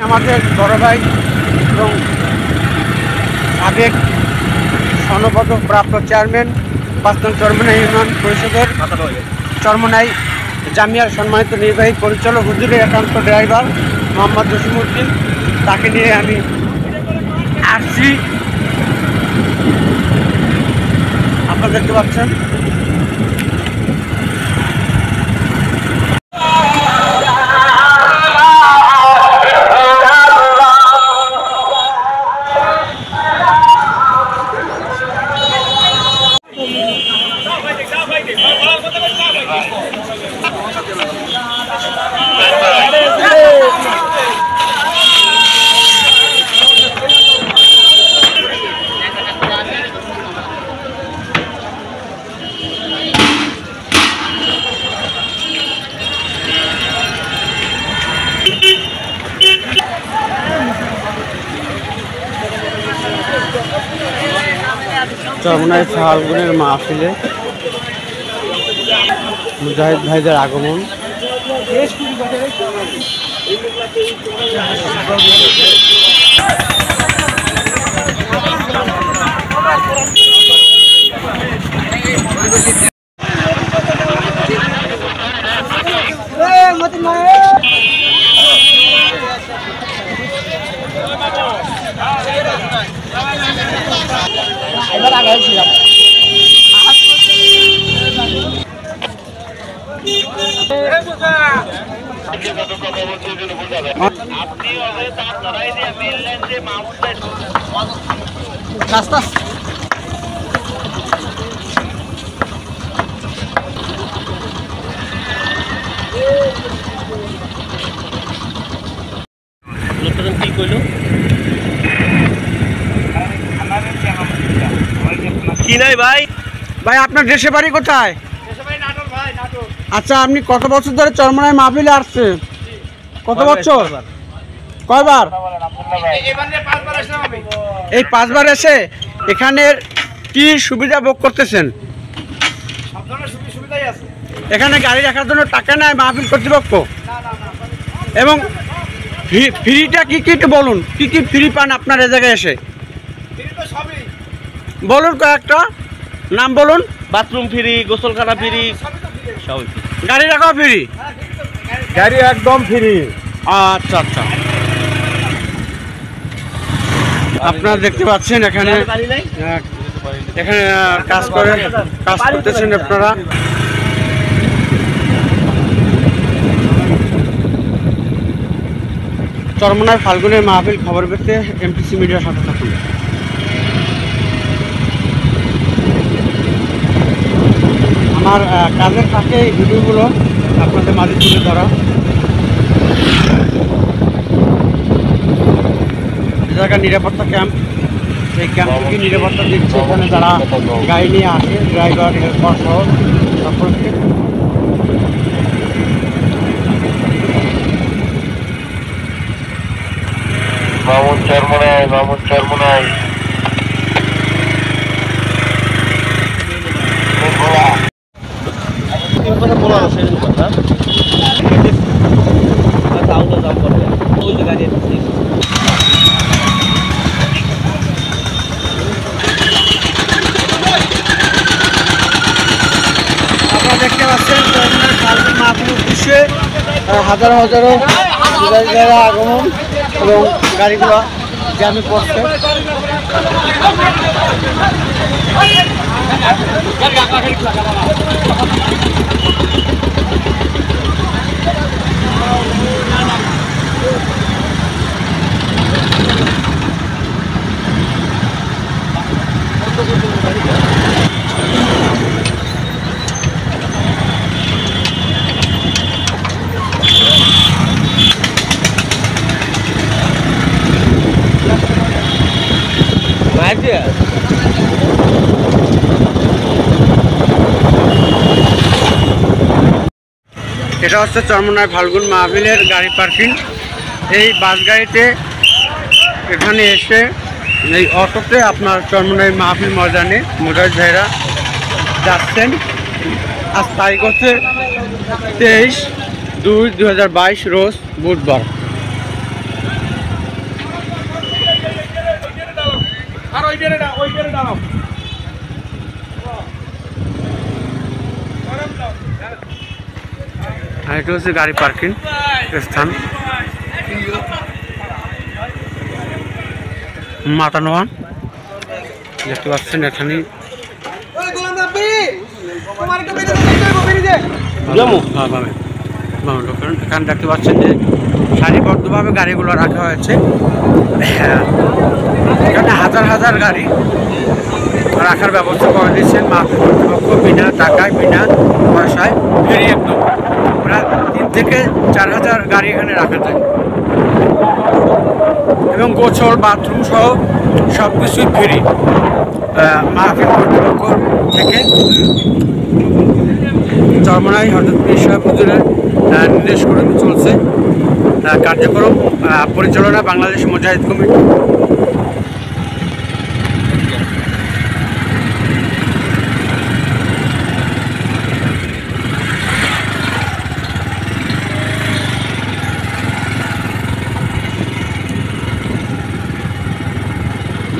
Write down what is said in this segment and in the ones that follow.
আমাদের বড় ভাই এবং সাবেক স্বর্ণপদক প্রাপ্ত চেয়ারম্যান ৫ নং চরমনাই ইউনিয়ন পরিষদের চরমনাই জামিয়ার সম্মানিত নির্বাহী পরিচালক হুজুরের একান্ত ড্রাইভার মোহাম্মদ জসিমউদ্দিন, তাকে নিয়ে আমি আসছি। আপনারা দেখতে পাচ্ছেন চরমনাই ফাল্গুনের মাহফিলে মুজাহিদ ভাইদের আগমন। এবার আগে ছিলাম রাস্তা কি কইল কি নাই ভাই? ভাই আপনার দেশে বাড়ি কোথায়? আচ্ছা, আপনি কত বছর ধরে চরমনাই মাহফিলে আসছেন? কত বছর? কয়বার? এই 5 বার এসে এখানে কি সুবিধা ভোগ করতেছেন? এখানে গাড়ি রাখার জন্য টাকা নেয় মাহফিল কর্তৃপক্ষ? এবং ফ্রিটা কি কি একটু বলুন, কি কি ফ্রি পান আপনার এ জায়গায় এসে? বলুন কয়েকটা নাম বলুন। বাথরুম ফ্রি, গোসলখানা ফ্রি, সব গাড়ি রাখা ফ্রি? গাড়ি একদম ফ্রি। আচ্ছা আচ্ছা, আপনারা দেখতে পাচ্ছেন এখানে কাজ করতেছেন আপনারা। চরমনাই ফাল্গুনের মাহফিল খবর পেতে এমটিসি মিডিয়ার সাথে থাকুন। আমার কাজের ফাঁকে এই ভিডিওগুলো আপনাদের মাঝে তুলে ধরা। জায়গায় নিরাপত্তা ক্যাম্প, এই ক্যাম্প থেকে নিরাপত্তা দিচ্ছে এখানে যারা গাড়ি নিয়ে আসে, ড্রাইভার হেল্পার সহ সকলকে। মামুন চরমনাই বলা আছে কথা দাম করবে ওই গাড়ি দেখতে পাচ্ছেন মাহফিল উদ্দেশ্যে হাজারো হাজারো আগমন এবং গাড়িগুলো জ্যামে পড়ছে। এটা হচ্ছে চরমনাই ফাল্গুন মাহফিলের গাড়ি পার্কিং। এই বাস গাড়িতে এখানে এসে এই অটোতে আপনার চরমনাই মাহফিল ময়দানে মুজাহিদ ভাইরা যাচ্ছেন। আজ তারিখ হচ্ছে 23/2/2022 রোজ বুধবার। আর এটা হচ্ছে গাড়ি পার্কিং স্থান মাতানোয়ান দেখতে পাচ্ছেন এখানে এখানে দেখতে পাচ্ছেন যে সারিবদ্ধভাবে গাড়িগুলো রাখা হয়েছে এখানে হাজার হাজার গাড়ি রাখার ব্যবস্থা করে দিচ্ছেন মাহফিল কর্তৃপক্ষ বিনা টাকায় বিনা পয়সায় ফ্রি একদম প্রায় 3 থেকে 4,000 গাড়ি এখানে রাখা যায় এবং গোসল বাথরুম সহ সব কিছুই ফ্রি মাহফিল কর্তৃপক্ষ থেকে চরমনাই হযরত পীর সাহেব হুজুরের নির্দেশ করে চলছে কার্যক্রম পরিচালনা বাংলাদেশ মুজাহিদ কমিটি।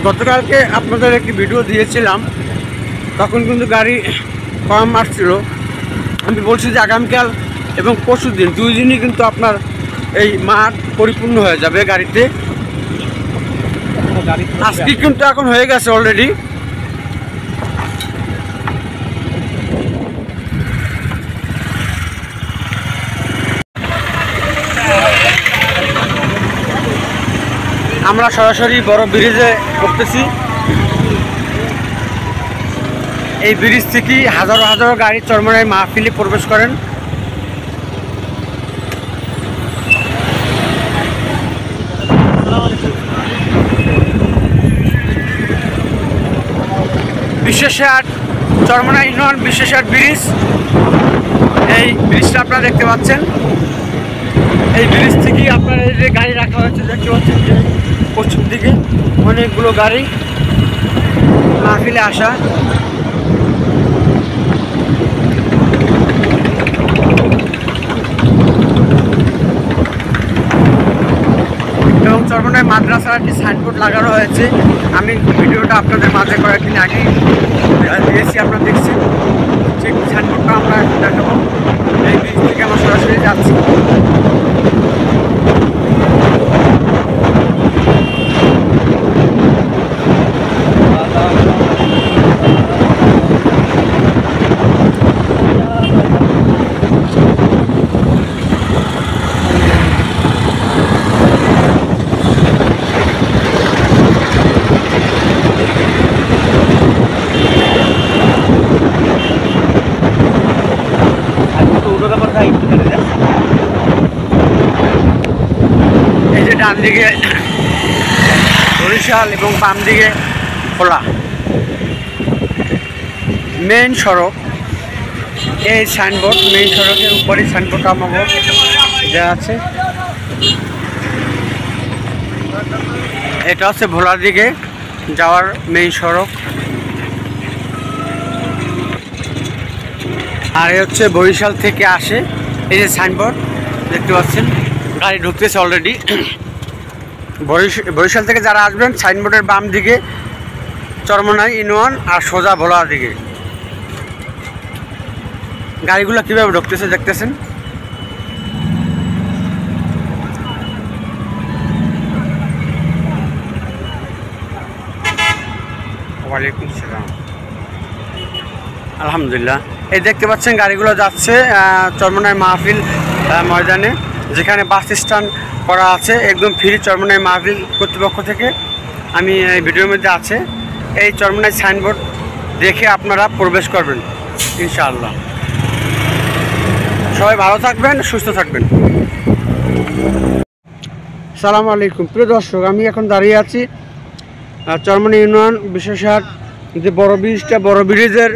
গতকালকে আপনাদের একটি ভিডিও দিয়েছিলাম তখন কিন্তু গাড়ি কম আসছিল আমি বলছি যে আগামীকাল এবং পরশু দিন 2 দিনই কিন্তু আপনার এই মাঠ পরিপূর্ণ হয়ে যাবে গাড়িতে আজকে কিন্তু এখন হয়ে গেছে অলরেডি আমরা সরাসরি বড় ব্রিজে উঠতেছি এই ব্রিজ থেকে হাজারো হাজারো গাড়ি চরমনাই মাহফিলে প্রবেশ করেন বিশেষহাট চরমনাই ইউনিয়ন বিশেষহাট ব্রিজ এই ব্রিজটা আপনারা দেখতে পাচ্ছেন এই ব্রিজ থেকে আপনার এই যে গাড়ি রাখা হয়েছে দেখতে পাচ্ছেন যে পশ্চিম দিকে অনেকগুলো গাড়ি মাহফিলে আসা এবং চরমনাই মাদ্রাসার একটি সাইনবোর্ড লাগানো হয়েছে আমি ভিডিওটা আপনাদের মাঝে কয়েকদিন আগে দিয়েছি আপনারা দেখছেন ঠিক সাইনবোর্ডটা আমরা দেখাবো এই ব্রিজ থেকে আমরা সরাসরি যাচ্ছি এই যে ডান দিকে বরিশাল এবং বাম দিকে খোলা মেইন সড়ক এই সাইনবোর্ড মেইন সড়কের উপরে সাইনবোর্ড আমাকে দেওয়া আছে এটা হচ্ছে ভোলার দিকে যাওয়ার মেইন সড়ক আর এই হচ্ছে বরিশাল থেকে আসে এই যে সাইনবোর্ড দেখতে পাচ্ছেন গাড়ি ঢুকতেছে অলরেডি বরিশাল থেকে যারা আসবেন সাইনবোর্ডের বাম দিকে চরমনাই ইউনিয়ন আর সোজা ভোলার দিকে গাড়িগুলো কীভাবে ঢুকতেছে দেখতেছেন ওয়ালাইকুম সালাম আলহামদুলিল্লাহ এই দেখতে পাচ্ছেন গাড়িগুলো যাচ্ছে চরমনাই মাহফিল ময়দানে যেখানে বাস স্ট্যান্ড করা আছে একদম ফ্রি চরমনাই মাহফিল কর্তৃপক্ষ থেকে আমি এই ভিডিওর মধ্যে আছে এই চরমনাই সাইনবোর্ড দেখে আপনারা প্রবেশ করবেন ইনশাআল্লাহ সবাই ভালো থাকবেন সুস্থ থাকবেন আসসালামু আলাইকুম প্রিয় দর্শক আমি এখন দাঁড়িয়ে আছি চরমনাই ইউনিয়ন বিশেষহাট যে বড় ব্রিজটা বড় ব্রিজের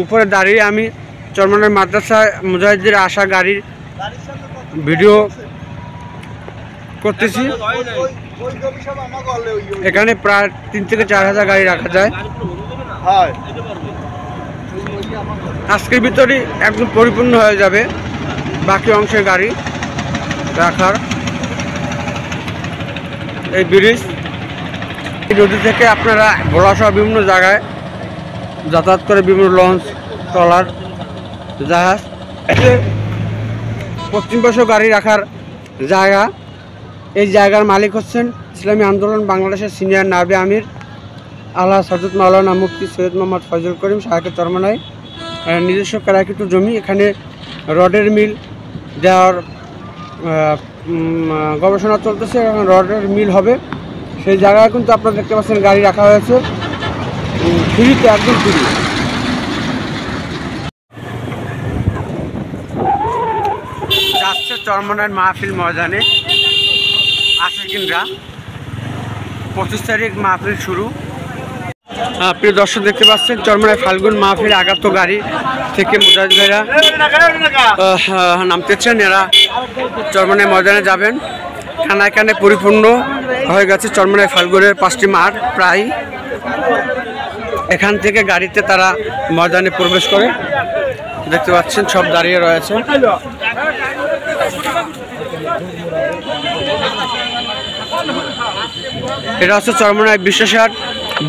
উপরে দাঁড়িয়ে আমি চরমনাই মাদ্রাসা মুজাহিদের আসা গাড়ির ভিডিও করতেছি এখানে প্রায় 3 থেকে 4,000 গাড়ি রাখা যায় আজকের ভিতরে একদম পরিপূর্ণ হয়ে যাবে বাকি অংশের গাড়ি রাখার এই ব্রিজ এই নদী থেকে আপনারা ভোলাসহ বিভিন্ন জায়গায় যাতায়াত করে, বিভিন্ন লঞ্চ, ট্রলার, জাহাজ। পশ্চিম পাশে গাড়ি রাখার জায়গা। এই জায়গার মালিক হচ্ছেন ইসলামী আন্দোলন বাংলাদেশের সিনিয়র নায়েবে আমির আল্লাহ হযরত মাওলানা মুফতি সৈয়দ মোহাম্মদ ফয়জুল করিম শাহেকে চরমনাই। নিজস্ব কেরাকৃত জমি, এখানে রডের মিল দেওয়ার গবেষণা চলতেছে, এখন রডের মিল হবে। সেই জায়গায় কিন্তু আপনারা দেখতে পাচ্ছেন গাড়ি রাখা হয়েছে ফ্রিতে, একদম ফ্রি। যাচ্ছে চরমনাইয়ের মাহফিল ময়দানে আশিকিনরা। 25 তারিখ মাহফিল শুরু। প্রিয় দর্শক দেখতে পাচ্ছেন চরমনাই ফাল্গুন মাহফিল আগাত গাড়ি থেকে মুজাহিদ ভাইরা নামতেছেন। এরা চরমনাই ময়দানে যাবেন। কানায় কানায় পরিপূর্ণ হয়ে গেছে চরমনাই ফাল্গুনের 5টি মাঠ প্রায়। এখান থেকে গাড়িতে তারা ময়দানে প্রবেশ করে, দেখতে পাচ্ছেন সব দাঁড়িয়ে রয়েছে। এটা হচ্ছে চরমনাই বিশ্বাসহাট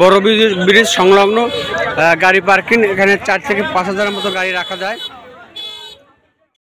বড় ব্রিজ সংলগ্ন গাড়ি পার্কিং। এখানে 4 থেকে 5 হাজারের মতো গাড়ি রাখা যায়।